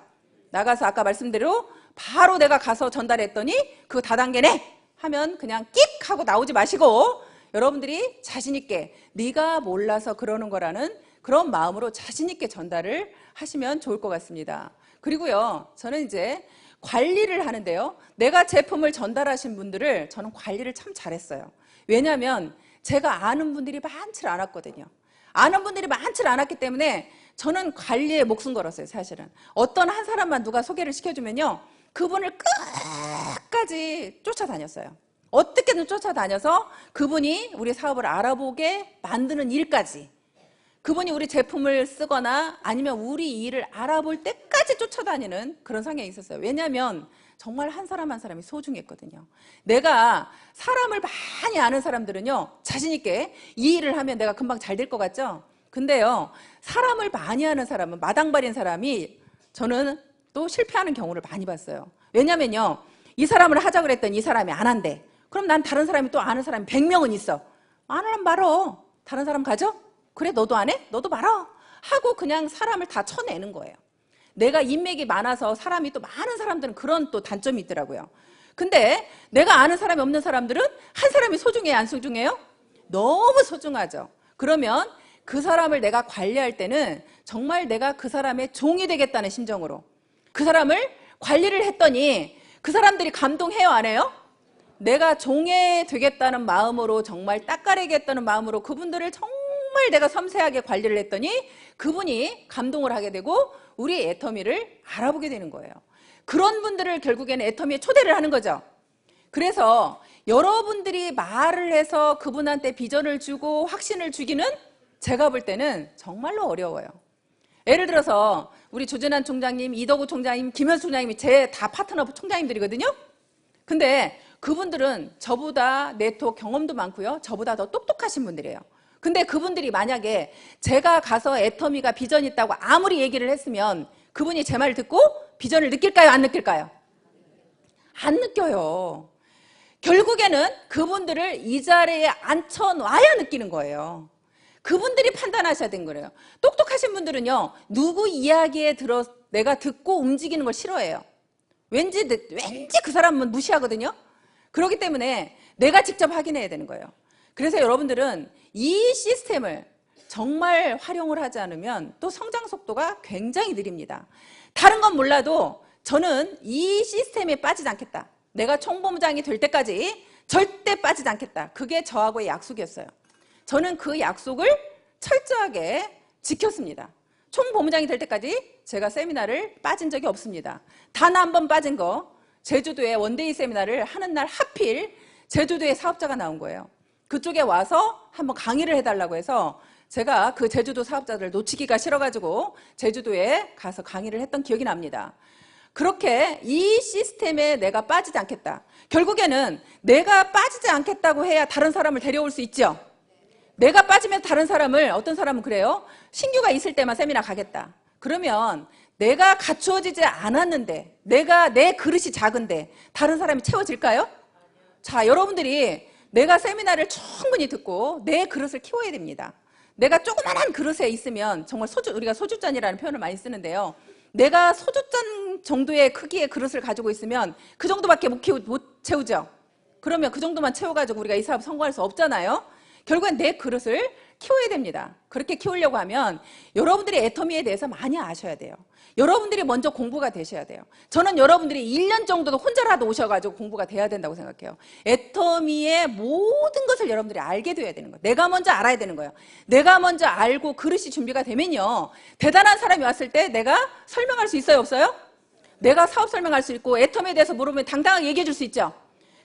나가서 아까 말씀대로 바로 내가 가서 전달했더니 그거 다단계네 하면 그냥 끽 하고 나오지 마시고 여러분들이 자신 있게 네가 몰라서 그러는 거라는 그런 마음으로 자신 있게 전달을 하시면 좋을 것 같습니다. 그리고요, 저는 이제 관리를 하는데요, 내가 제품을 전달하신 분들을 저는 관리를 참 잘했어요. 왜냐하면 제가 아는 분들이 많지 않았거든요. 아는 분들이 많지 않았기 때문에 저는 관리에 목숨 걸었어요, 사실은. 어떤 한 사람만 누가 소개를 시켜주면요, 그분을 끝까지 쫓아다녔어요. 어떻게든 쫓아다녀서 그분이 우리 사업을 알아보게 만드는 일까지, 그분이 우리 제품을 쓰거나 아니면 우리 일을 알아볼 때까지 쫓아다니는 그런 성향이 있었어요. 왜냐하면 정말 한 사람 한 사람이 소중했거든요. 내가 사람을 많이 아는 사람들은요, 자신 있게 이 일을 하면 내가 금방 잘 될 것 같죠? 근데요, 사람을 많이 아는 사람은, 마당발인 사람이 저는 또 실패하는 경우를 많이 봤어요. 왜냐면요, 이 사람을 하자 그랬더니 이 사람이 안 한대. 그럼 난 다른 사람이 또 아는 사람이 100명은 있어. 안 하면 말어. 다른 사람 가져? 그래, 너도 안 해? 너도 말어. 하고 그냥 사람을 다 쳐내는 거예요. 내가 인맥이 많아서 사람이 또 많은 사람들은 그런 또 단점이 있더라고요. 근데 내가 아는 사람이 없는 사람들은 한 사람이 소중해요, 안 소중해요? 너무 소중하죠. 그러면 그 사람을 내가 관리할 때는 정말 내가 그 사람의 종이 되겠다는 심정으로 그 사람을 관리를 했더니 그 사람들이 감동해요, 안 해요? 내가 종이 되겠다는 마음으로, 정말 닦아내겠다는 마음으로 그분들을 정말 내가 섬세하게 관리를 했더니 그분이 감동을 하게 되고 우리 애터미를 알아보게 되는 거예요. 그런 분들을 결국에는 애터미에 초대를 하는 거죠. 그래서 여러분들이 말을 해서 그분한테 비전을 주고 확신을 주기는 제가 볼 때는 정말로 어려워요. 예를 들어서 우리 조진환 총장님, 이덕우 총장님, 김현수 총장님이 제 다 파트너 총장님들이거든요. 근데 그분들은 저보다 네트워크 경험도 많고요, 저보다 더 똑똑하신 분들이에요. 근데 그분들이 만약에 제가 가서 애터미가 비전이 있다고 아무리 얘기를 했으면 그분이 제 말을 듣고 비전을 느낄까요, 안 느낄까요? 안 느껴요. 결국에는 그분들을 이 자리에 앉혀놔야 느끼는 거예요. 그분들이 판단하셔야 되는 거예요. 똑똑하신 분들은요, 누구 이야기에 들어 내가 듣고 움직이는 걸 싫어해요. 왠지 그 사람은 무시하거든요. 그렇기 때문에 내가 직접 확인해야 되는 거예요. 그래서 여러분들은 이 시스템을 정말 활용을 하지 않으면 또 성장 속도가 굉장히 느립니다. 다른 건 몰라도 저는 이 시스템에 빠지지 않겠다. 내가 총본부장이 될 때까지 절대 빠지지 않겠다. 그게 저하고의 약속이었어요. 저는 그 약속을 철저하게 지켰습니다. 총본부장이 될 때까지 제가 세미나를 빠진 적이 없습니다. 단 한 번 빠진 거, 제주도에 원데이 세미나를 하는 날 하필 제주도에 사업자가 나온 거예요. 그쪽에 와서 한번 강의를 해달라고 해서 제가 그 제주도 사업자들을 놓치기가 싫어가지고 제주도에 가서 강의를 했던 기억이 납니다. 그렇게 이 시스템에 내가 빠지지 않겠다. 결국에는 내가 빠지지 않겠다고 해야 다른 사람을 데려올 수 있죠. 내가 빠지면 다른 사람을, 어떤 사람은 그래요. 신규가 있을 때만 세미나 가겠다. 그러면 내가 갖추어지지 않았는데, 내 그릇이 작은데 다른 사람이 채워질까요? 자, 여러분들이 내가 세미나를 충분히 듣고 내 그릇을 키워야 됩니다. 내가 조그만한 그릇에 있으면 정말 우리가 소주잔이라는 표현을 많이 쓰는데요. 내가 소주잔 정도의 크기의 그릇을 가지고 있으면 그 정도밖에 못 채우죠. 그러면 그 정도만 채워가지고 우리가 이 사업 성공할 수 없잖아요. 결국엔 내 그릇을 키워야 됩니다. 그렇게 키우려고 하면 여러분들이 애터미에 대해서 많이 아셔야 돼요. 여러분들이 먼저 공부가 되셔야 돼요. 저는 여러분들이 1년 정도도 혼자라도 오셔가지고 공부가 돼야 된다고 생각해요. 애터미의 모든 것을 여러분들이 알게 돼야 되는 거예요. 내가 먼저 알아야 되는 거예요. 내가 먼저 알고 그릇이 준비가 되면요, 대단한 사람이 왔을 때 내가 설명할 수 있어요, 없어요? 내가 사업 설명할 수 있고 애터미에 대해서 물으면 당당하게 얘기해 줄 수 있죠.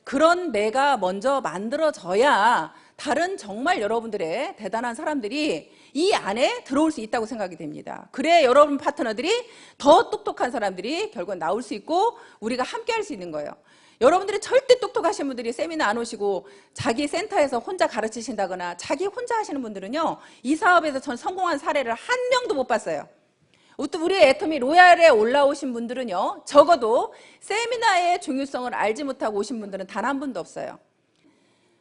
그런 내가 먼저 만들어져야 다른 정말 여러분들의 대단한 사람들이 이 안에 들어올 수 있다고 생각이 됩니다. 그래 여러분 파트너들이 더 똑똑한 사람들이 결국은 나올 수 있고 우리가 함께 할 수 있는 거예요. 여러분들이 절대 똑똑하신 분들이 세미나 안 오시고 자기 센터에서 혼자 가르치신다거나 자기 혼자 하시는 분들은요, 이 사업에서 전 성공한 사례를 한 명도 못 봤어요. 우리 애터미 로얄에 올라오신 분들은요, 적어도 세미나의 중요성을 알지 못하고 오신 분들은 단 한 분도 없어요.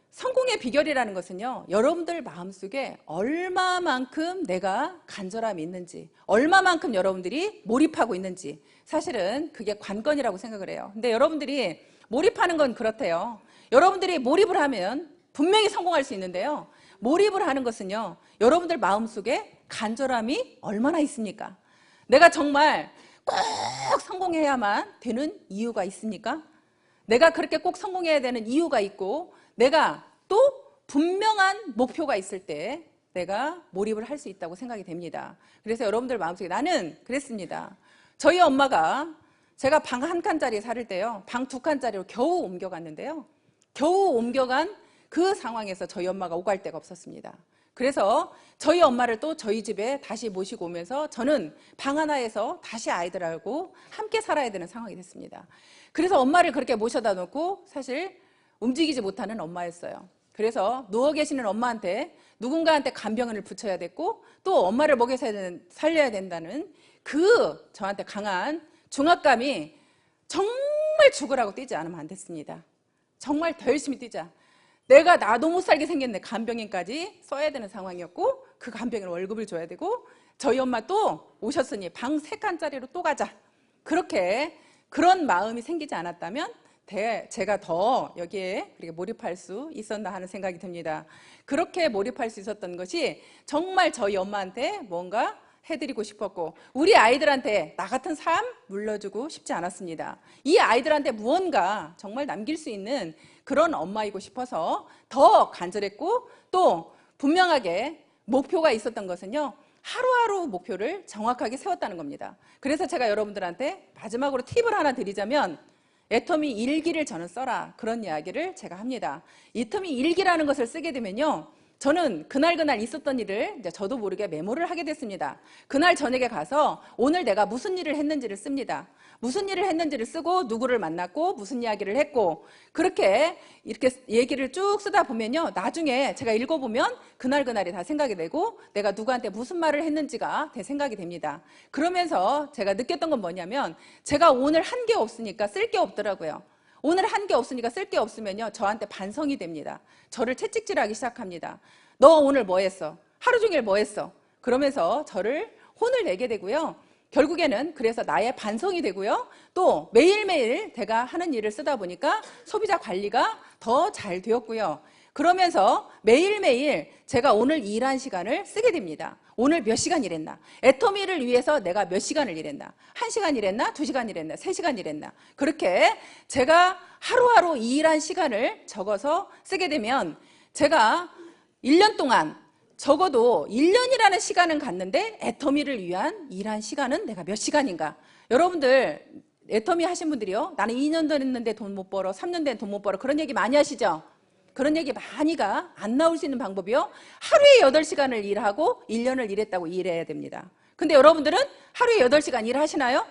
성공의 비결이라는 것은요, 여러분들 마음속에 얼마만큼 내가 간절함이 있는지, 얼마만큼 여러분들이 몰입하고 있는지, 사실은 그게 관건이라고 생각을 해요. 근데 여러분들이 몰입하는 건 그렇대요. 여러분들이 몰입을 하면 분명히 성공할 수 있는데요, 몰입을 하는 것은요, 여러분들 마음속에 간절함이 얼마나 있습니까? 내가 정말 꼭 성공해야만 되는 이유가 있습니까? 내가 그렇게 꼭 성공해야 되는 이유가 있고, 내가 또 분명한 목표가 있을 때 내가 몰입을 할 수 있다고 생각이 됩니다. 그래서 여러분들 마음속에 나는 그랬습니다. 저희 엄마가 제가 방 1칸짜리 살을 때요, 방 2칸짜리로 겨우 옮겨갔는데요. 겨우 옮겨간 그 상황에서 저희 엄마가 오갈 데가 없었습니다. 그래서 저희 엄마를 또 저희 집에 다시 모시고 오면서 저는 방 하나에서 다시 아이들하고 함께 살아야 되는 상황이 됐습니다. 그래서 엄마를 그렇게 모셔다 놓고 사실 움직이지 못하는 엄마였어요. 그래서 누워 계시는 엄마한테 누군가한테 간병을 붙여야 됐고 또 엄마를 먹여서 살려야 된다는 그 저한테 강한 중압감이 정말 죽으라고 뛰지 않으면 안 됐습니다. 정말 더 열심히 뛰자. 내가 나도 못 살게 생겼네. 간병인까지 써야 되는 상황이었고 그 간병인 월급을 줘야 되고 저희 엄마 또 오셨으니 방 3칸짜리로 또 가자. 그렇게 그런 마음이 생기지 않았다면 제가 더 여기에 그렇게 몰입할 수 있었나 하는 생각이 듭니다. 그렇게 몰입할 수 있었던 것이 정말 저희 엄마한테 뭔가 해드리고 싶었고 우리 아이들한테 나 같은 삶 물려주고 싶지 않았습니다. 이 아이들한테 무언가 정말 남길 수 있는 그런 엄마이고 싶어서 더 간절했고 또 분명하게 목표가 있었던 것은요, 하루하루 목표를 정확하게 세웠다는 겁니다. 그래서 제가 여러분들한테 마지막으로 팁을 하나 드리자면 애터미 일기를 저는 써라, 그런 이야기를 제가 합니다. 애터미 일기라는 것을 쓰게 되면요, 저는 그날 있었던 일을 이제 저도 모르게 메모를 하게 됐습니다. 그날 저녁에 가서 오늘 내가 무슨 일을 했는지를 씁니다. 무슨 일을 했는지를 쓰고 누구를 만났고 무슨 이야기를 했고 그렇게 이렇게 얘기를 쭉 쓰다 보면요, 나중에 제가 읽어보면 그날이 다 생각이 되고 내가 누구한테 무슨 말을 했는지가 생각이 됩니다. 그러면서 제가 느꼈던 건 뭐냐면 제가 오늘 한 게 없으니까 쓸 게 없더라고요. 오늘 한 게 없으니까 쓸 게 없으면요, 저한테 반성이 됩니다. 저를 채찍질하기 시작합니다. 너 오늘 뭐 했어? 하루 종일 뭐 했어? 그러면서 저를 혼을 내게 되고요. 결국에는 그래서 나의 반성이 되고요. 또 매일매일 제가 하는 일을 쓰다 보니까 소비자 관리가 더 잘 되었고요. 그러면서 매일매일 제가 오늘 일한 시간을 쓰게 됩니다. 오늘 몇 시간 일했나? 애터미를 위해서 내가 몇 시간을 일했나? 1시간 일했나? 2시간 일했나? 3시간 일했나? 그렇게 제가 하루하루 일한 시간을 적어서 쓰게 되면 제가 1년 동안 적어도 1년이라는 시간은 갔는데 애터미를 위한 일한 시간은 내가 몇 시간인가? 여러분들 애터미 하신 분들이요, 나는 2년 됐는데 돈 못 벌어, 3년 된 돈 못 벌어, 그런 얘기 많이 하시죠? 그런 얘기 많이가 안 나올 수 있는 방법이요, 하루에 8시간을 일하고 1년을 일했다고 일해야 됩니다. 근데 여러분들은 하루에 8시간 일하시나요?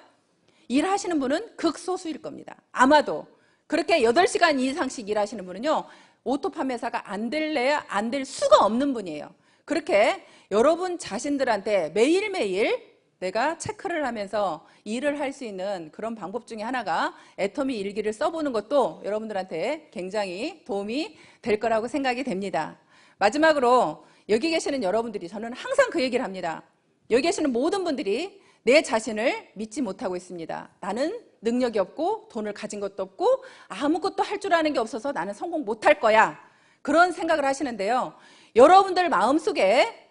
일하시는 분은 극소수일 겁니다. 아마도 그렇게 8시간 이상씩 일하시는 분은요, 오토 판매사가 안 될래야 안 될 수가 없는 분이에요. 그렇게 여러분 자신들한테 매일매일 내가 체크를 하면서 일을 할 수 있는 그런 방법 중에 하나가 애터미 일기를 써보는 것도 여러분들한테 굉장히 도움이 될 거라고 생각이 됩니다. 마지막으로 여기 계시는 여러분들이, 저는 항상 그 얘기를 합니다. 여기 계시는 모든 분들이 내 자신을 믿지 못하고 있습니다. 나는 능력이 없고 돈을 가진 것도 없고 아무것도 할 줄 아는 게 없어서 나는 성공 못할 거야, 그런 생각을 하시는데요, 여러분들 마음속에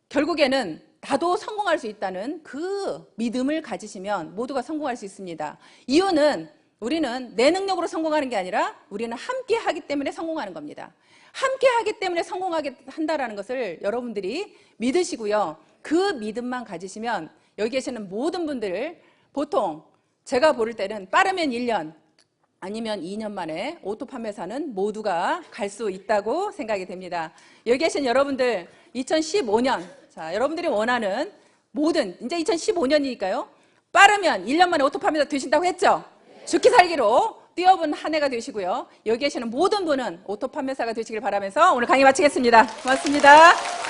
결국에는 나도 성공할 수 있다는 그 믿음을 가지시면 모두가 성공할 수 있습니다. 이유는 우리는 내 능력으로 성공하는 게 아니라 우리는 함께 하기 때문에 성공하는 겁니다. 함께 하기 때문에 성공하게 한다는 것을 여러분들이 믿으시고요, 그 믿음만 가지시면 여기 계시는 모든 분들, 보통 제가 볼 때는 빠르면 1년 아니면 2년 만에 오토 판매사는 모두가 갈 수 있다고 생각이 됩니다. 여기 계신 여러분들 2015년, 자, 여러분들이 원하는 모든, 이제 2015년이니까요, 빠르면 1년 만에 오토 판매사 되신다고 했죠? 죽기 살기로 뛰어본 한 해가 되시고요, 여기 계시는 모든 분은 오토 판매사가 되시길 바라면서 오늘 강의 마치겠습니다. 고맙습니다.